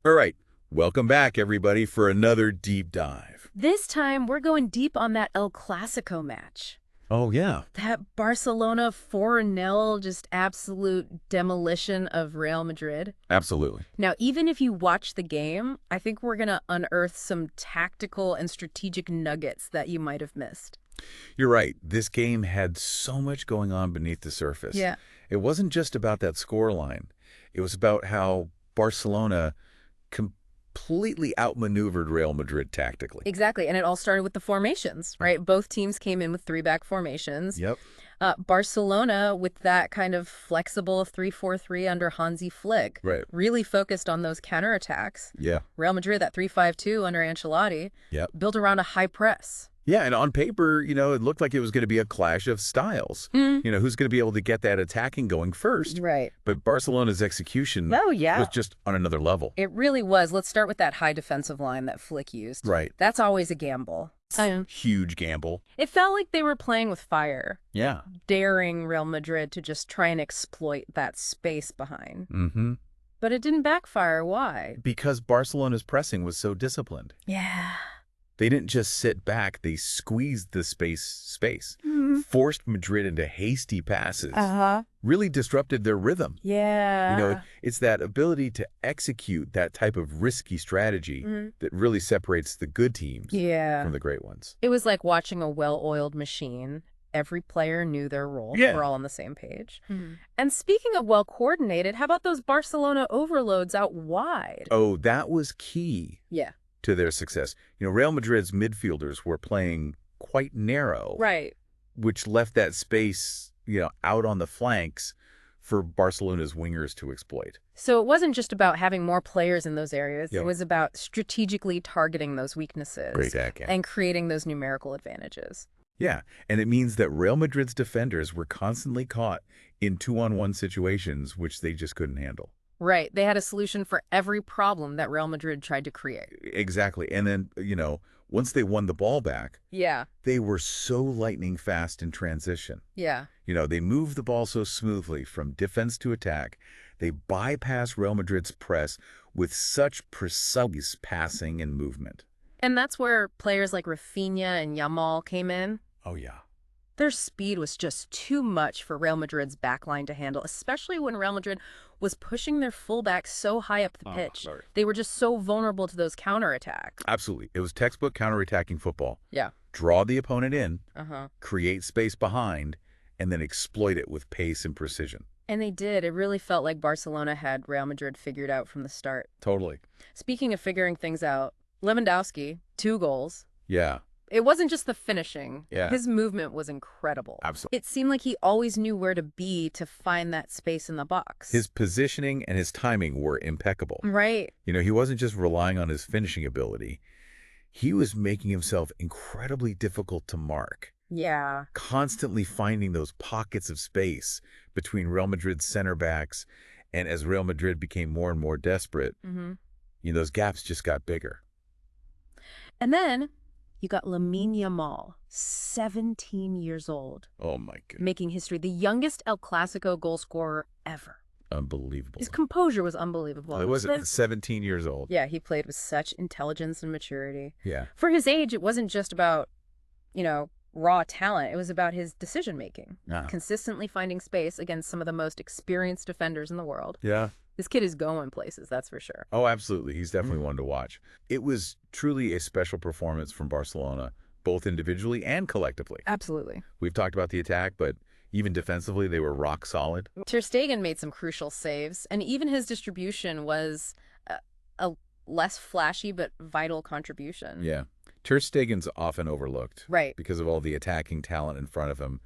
All right, welcome back, everybody, for another deep dive. This time, we're going deep on that El Clasico match. Oh, yeah. That Barcelona 4-0 just absolute demolition of Real Madrid. Absolutely. Now, even if you watch the game, I think we're going to unearth some tactical and strategic nuggets that you might have missed. You're right. This game had so much going on beneath the surface. Yeah. It wasn't just about that scoreline. It was about how Barcelona completely outmaneuvered Real Madrid tactically. Exactly. And it all started with the formations, right? Both teams came in with three-back formations. Yep. Barcelona, with that kind of flexible 3-4-3 under Hansi Flick, Right. really focused on those counterattacks. Yeah. Real Madrid, that 3-5-2 under Ancelotti, Yep. built around a high press. Yeah, and on paper, it looked like it was going to be a clash of styles. Who's going to be able to get that attacking going first? Right. But Barcelona's execution Oh, yeah. was just on another level. It really was. Let's start with that high defensive line that Flick used. Right. That's always a gamble. Huge gamble. It felt like they were playing with fire, Yeah. daring Real Madrid to just try and exploit that space behind. Mm-hmm. But it didn't backfire. Why? Because Barcelona's pressing was so disciplined. Yeah. They didn't just sit back, they squeezed the space, forced Madrid into hasty passes, really disrupted their rhythm. Yeah. It's that ability to execute that type of risky strategy that really separates the good teams from the great ones. It was like watching a well-oiled machine. Every player knew their role. Yeah. We're all on the same page. And speaking of well-coordinated, how about those Barcelona overloads out wide? Oh, that was key Yeah. to their success. Real Madrid's midfielders were playing quite narrow. Right. Which left that space, out on the flanks for Barcelona's wingers to exploit. So it wasn't just about having more players in those areas. Yep. It was about strategically targeting those weaknesses. Great attack, yeah. And creating those numerical advantages. Yeah, and it means that Real Madrid's defenders were constantly caught in 2-on-1 situations, which they just couldn't handle. Right. They had a solution for every problem that Real Madrid tried to create. Exactly. And then, once they won the ball back, Yeah. they were so lightning fast in transition. Yeah. They moved the ball so smoothly from defense to attack. They bypassed Real Madrid's press with such precise passing and movement. And that's where players like Rafinha and Yamal came in. Oh, yeah. Their speed was just too much for Real Madrid's backline to handle, especially when Real Madrid was pushing their fullbacks so high up the pitch. Sorry. They were just so vulnerable to those counterattacks. Absolutely. It was textbook counterattacking football. Yeah. Draw the opponent in, Uh-huh. create space behind, and then exploit it with pace and precision. And they did. It really felt like Barcelona had Real Madrid figured out from the start. Totally. Speaking of figuring things out, Lewandowski, 2 goals. Yeah. It wasn't just the finishing. Yeah. His movement was incredible. Absolutely. It seemed like he always knew where to be to find that space in the box. His positioning and his timing were impeccable. Right. He wasn't just relying on his finishing ability. He was making himself incredibly difficult to mark, Yeah. constantly finding those pockets of space between Real Madrid's center backs. And as Real Madrid became more and more desperate, those gaps just got bigger. And then you got Lamine Yamal, 17 years old, Oh, my goodness. making history, the youngest El Clasico goal scorer ever. Unbelievable. His composure was unbelievable. Well, it was 17 years old. Yeah, he played with such intelligence and maturity. Yeah. For his age, it wasn't just about, raw talent. It was about his decision-making, consistently finding space against some of the most experienced defenders in the world. Yeah. This kid is going places, that's for sure. Oh, absolutely. He's definitely one to watch. It was truly a special performance from Barcelona, both individually and collectively. Absolutely. We've talked about the attack, but even defensively, they were rock solid. Ter Stegen made some crucial saves, and even his distribution was a less flashy but vital contribution. Yeah. Ter Stegen's often overlooked. Right. Because of all the attacking talent in front of him,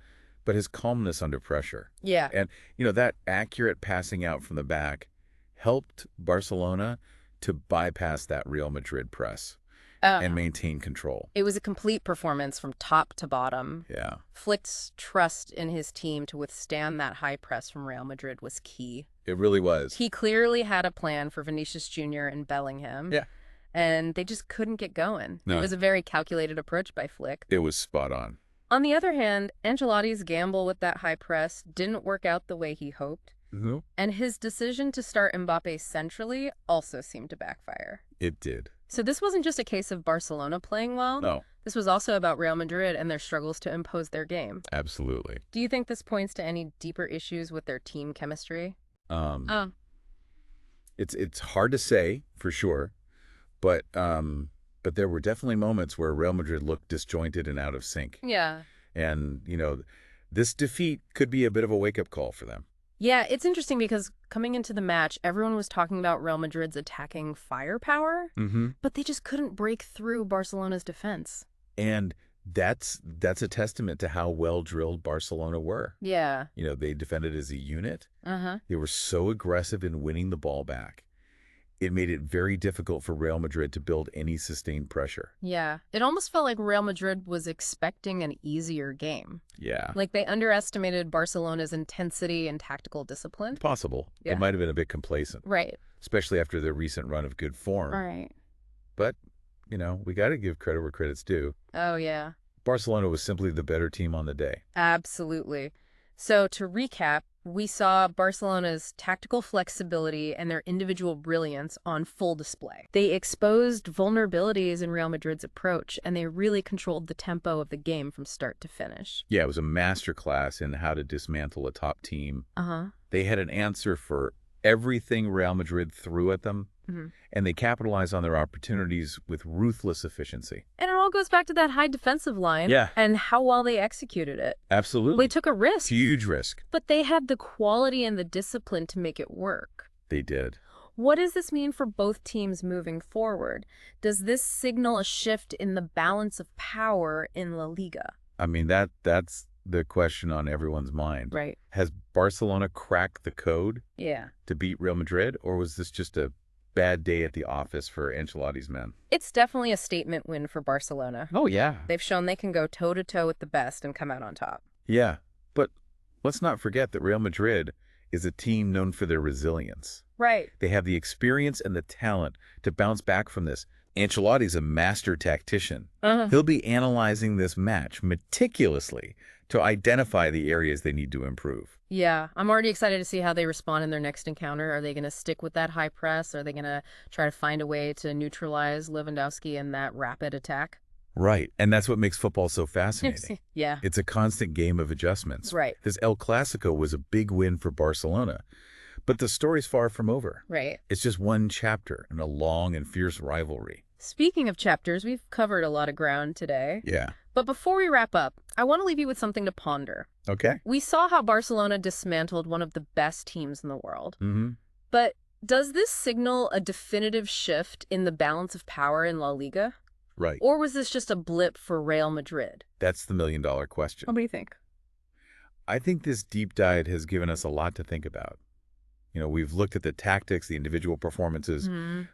but his calmness under pressure. Yeah. And, that accurate passing out from the back helped Barcelona to bypass that Real Madrid press and maintain control. It was a complete performance from top to bottom. Yeah. Flick's trust in his team to withstand that high press from Real Madrid was key. It really was. He clearly had a plan for Vinicius Jr. and Bellingham. Yeah. And they just couldn't get going. No. It was a very calculated approach by Flick. It was spot on. On the other hand, Ancelotti's gamble with that high press didn't work out the way he hoped. Mm-hmm. And his decision to start Mbappe centrally also seemed to backfire. It did. So this wasn't just a case of Barcelona playing well. No. This was also about Real Madrid and their struggles to impose their game. Absolutely. Do you think this points to any deeper issues with their team chemistry? It's hard to say for sure, but there were definitely moments where Real Madrid looked disjointed and out of sync. Yeah. And, this defeat could be a bit of a wake-up call for them. Yeah, it's interesting because coming into the match, everyone was talking about Real Madrid's attacking firepower, but they just couldn't break through Barcelona's defense. And that's a testament to how well-drilled Barcelona were. Yeah. They defended as a unit. Uh-huh. They were so aggressive in winning the ball back. It made it very difficult for Real Madrid to build any sustained pressure. Yeah. It almost felt like Real Madrid was expecting an easier game. Yeah. Like they underestimated Barcelona's intensity and tactical discipline. Possible. Yeah. They might have been a bit complacent. Right. Especially after their recent run of good form. Right. But, we got to give credit where credit's due. Oh, yeah. Barcelona was simply the better team on the day. Absolutely. So to recap, we saw Barcelona's tactical flexibility and their individual brilliance on full display. They exposed vulnerabilities in Real Madrid's approach, and they really controlled the tempo of the game from start to finish. Yeah, it was a masterclass in how to dismantle a top team. Uh-huh. They had an answer for everything Real Madrid threw at them, and they capitalized on their opportunities with ruthless efficiency. And it all goes back to that high defensive line and how well they executed it. Absolutely. They took a risk. Huge risk. But they had the quality and the discipline to make it work. They did. What does this mean for both teams moving forward? Does this signal a shift in the balance of power in La Liga? I mean, that's the question on everyone's mind. Right. Has Barcelona cracked the code to beat Real Madrid, or was this just a bad day at the office for Ancelotti's men? It's definitely a statement win for Barcelona. Oh, yeah. They've shown they can go toe-to-toe with the best and come out on top. Yeah, but let's not forget that Real Madrid is a team known for their resilience. Right. They have the experience and the talent to bounce back from this. Ancelotti's a master tactician. He'll be analyzing this match meticulously to identify the areas they need to improve. Yeah, I'm already excited to see how they respond in their next encounter. Are they going to stick with that high press? Are they going to try to find a way to neutralize Lewandowski in that rapid attack? Right, and that's what makes football so fascinating. Yeah. It's a constant game of adjustments. Right. This El Clasico was a big win for Barcelona, but the story's far from over. Right. It's just one chapter in a long and fierce rivalry. Speaking of chapters, we've covered a lot of ground today. Yeah. But before we wrap up, I want to leave you with something to ponder. Okay. We saw how Barcelona dismantled one of the best teams in the world. But does this signal a definitive shift in the balance of power in La Liga? Right. Or was this just a blip for Real Madrid? That's the million-dollar question. What do you think? I think this deep dive has given us a lot to think about. We've looked at the tactics, the individual performances,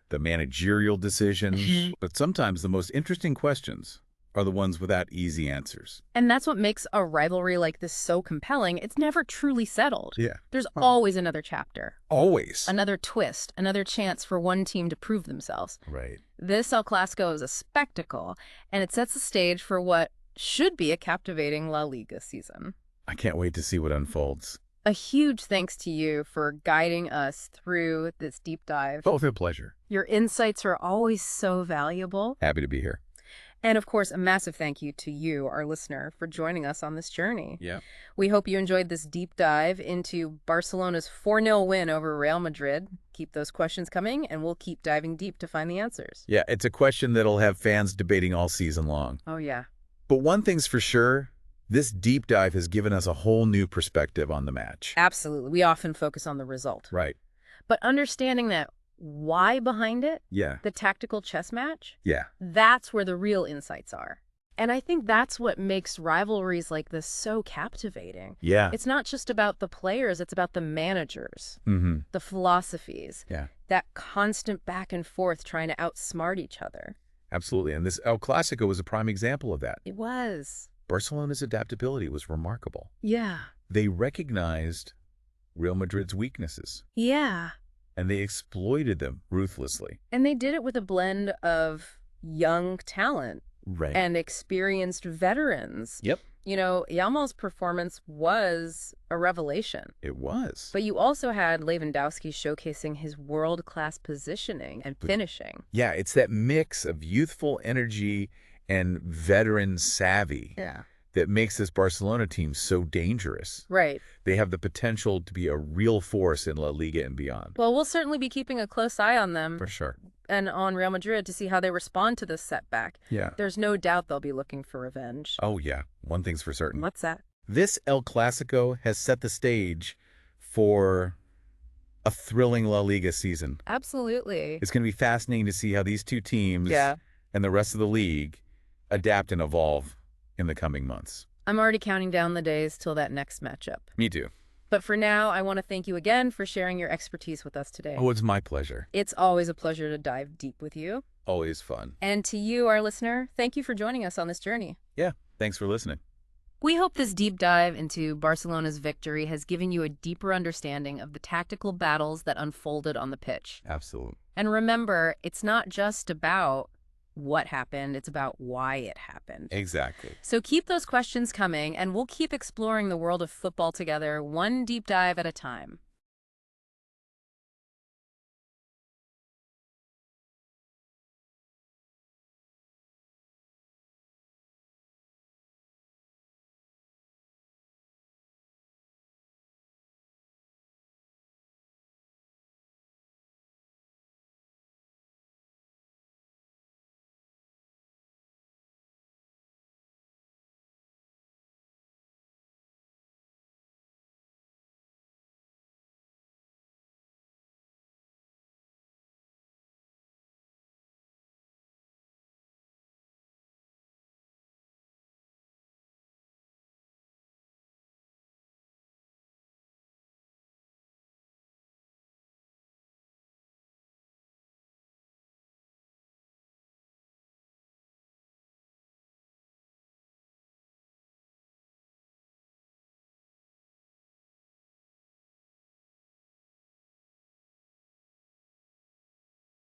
the managerial decisions, but sometimes the most interesting questions are the ones without easy answers. And that's what makes a rivalry like this so compelling. It's never truly settled. Yeah. There's always another chapter. Always. Another twist, another chance for one team to prove themselves. Right. This El Clasico is a spectacle, and it sets the stage for what should be a captivating La Liga season. I can't wait to see what unfolds. A huge thanks to you for guiding us through this deep dive. Both a pleasure. Your insights are always so valuable. Happy to be here. And of course, a massive thank you to you, our listener, for joining us on this journey. Yeah. We hope you enjoyed this deep dive into Barcelona's 4-0 win over Real Madrid. Keep those questions coming, and we'll keep diving deep to find the answers. Yeah, it's a question that'll have fans debating all season long. Oh, yeah. But one thing's for sure, this deep dive has given us a whole new perspective on the match. Absolutely. We often focus on the result. Right. But understanding that why behind it, Yeah. the tactical chess match, Yeah. that's where the real insights are. And I think that's what makes rivalries like this so captivating. Yeah. It's not just about the players, it's about the managers, the philosophies, Yeah. that constant back and forth trying to outsmart each other. Absolutely. And this El Clasico was a prime example of that. It was. Barcelona's adaptability was remarkable. Yeah. They recognized Real Madrid's weaknesses, Yeah. and they exploited them ruthlessly. And they did it with a blend of young talent Right. and experienced veterans. Yep. You know, Yamal's performance was a revelation. It was. But you also had Lewandowski showcasing his world-class positioning and finishing. Yeah, it's that mix of youthful energy and veteran savvy Yeah. that makes this Barcelona team so dangerous. Right. They have the potential to be a real force in La Liga and beyond. Well, we'll certainly be keeping a close eye on them For sure. and on Real Madrid to see how they respond to this setback. Yeah. There's no doubt they'll be looking for revenge. Oh, yeah. One thing's for certain. What's that? This El Clasico has set the stage for a thrilling La Liga season. Absolutely. It's going to be fascinating to see how these two teams Yeah. and the rest of the league adapt and evolve in the coming months. I'm already counting down the days till that next matchup. Me too. But for now, I want to thank you again for sharing your expertise with us today. Oh, it's my pleasure. It's always a pleasure to dive deep with you. Always fun. And to you, our listener, thank you for joining us on this journey. Yeah. Thanks for listening. We hope this deep dive into Barcelona's victory has given you a deeper understanding of the tactical battles that unfolded on the pitch. Absolutely. And remember, it's not just about what happened, it's about why it happened. Exactly. So keep those questions coming, and we'll keep exploring the world of football together, one deep dive at a time.